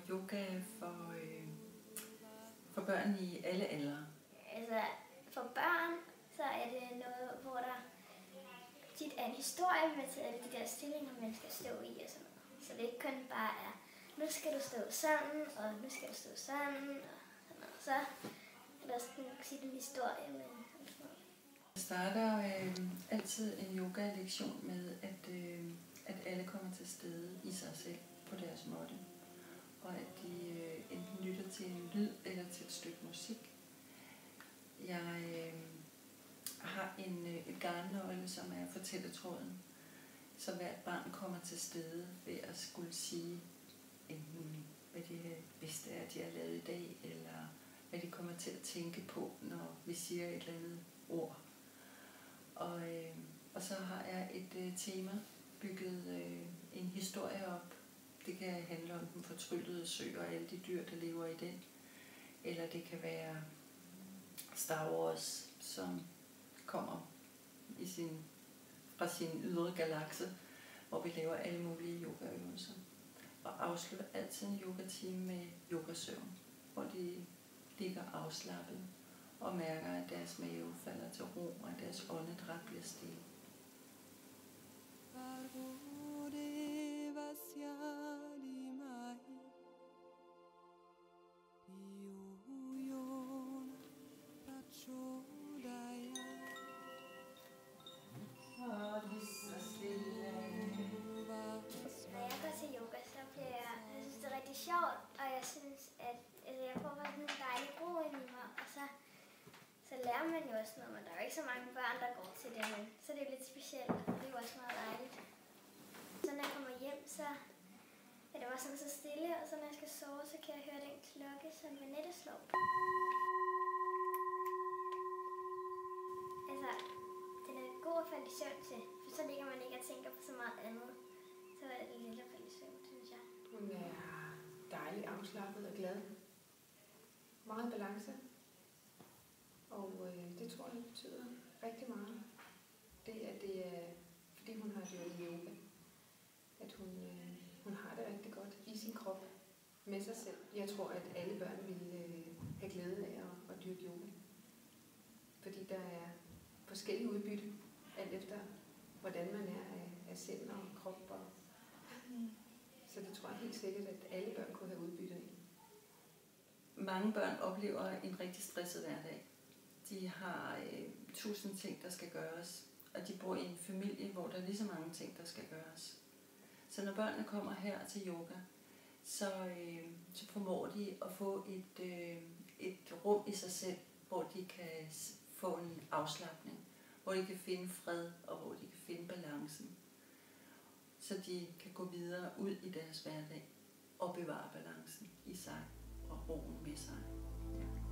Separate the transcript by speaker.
Speaker 1: yoga for børn i alle aldre?
Speaker 2: Altså, for børn, så er det noget, hvor der tit er en historie med til alle de der stillinger, man skal stå i og sådan noget. Så det ikke kun bare er, nu skal du stå sådan, og nu skal du stå sådan, og sådan noget. Så er der også en historie med sådan noget.
Speaker 1: Jeg starter altid en yoga-lektion med, at alle kommer til stede i sig selv på deres måde. Og at de enten lytter til en lyd eller til et stykke musik. Jeg har et garnnøgle, som er fortælletråden, så hvert barn kommer til stede ved at skulle sige enten hvad det bedste er, de har lavet i dag, eller hvad de kommer til at tænke på, når vi siger et eller andet ord. Og så har jeg et tema, bygget en historie op. Det kan handle om den fortryllede sø og alle de dyr, der lever i den. Eller det kan være Star Wars, som kommer fra sin ydre galakse, hvor vi laver alle mulige yogaøvelser. Og afslutter altid en yogatime med yogasøvn, hvor de ligger afslappet og mærker, at deres mave falder til ro, og at deres åndedræt bliver stille.
Speaker 2: Når jeg går til yoga, så bliver jeg synes, det er rigtig sjovt, og jeg synes, at jeg får sådan en dejlig ro ind i mig, og så lærer man jo også noget, men der er jo ikke så mange børn, der går til det, men så er det jo lidt specielt, og det er jo også meget dejligt. Så når jeg kommer hjem, så er det bare sådan så stille, og så når jeg skal sove, så kan jeg høre den klokke, som Vanette slår på. Altså, den er god at falde i søvn til, for så ligger man ikke og tænker på så meget andet. Så er det lidt at falde i søvn, synes jeg.
Speaker 3: Hun er dejlig afslappet og glad. Meget balance. Og det tror jeg betyder rigtig meget. Det er fordi hun har dyrket yoga. At hun har det rigtig godt i sin krop med sig selv. Jeg tror, at alle børn vil have glæde af at dyrke yoga. Fordi der er forskellige udbytte, alt efter hvordan man er af sind og krop. Så det tror jeg helt sikkert, at alle børn kunne have udbytte af.
Speaker 1: Mange børn oplever en rigtig stresset hverdag. De har 1000 ting, der skal gøres, og de bor i en familie, hvor der er lige så mange ting, der skal gøres. Så når børnene kommer her til yoga, så formår de at få et rum i sig selv, hvor de kan få en afslapning, hvor de kan finde fred, og hvor de kan finde balancen, så de kan gå videre ud i deres hverdag og bevare balancen i sig og roen med sig. Ja.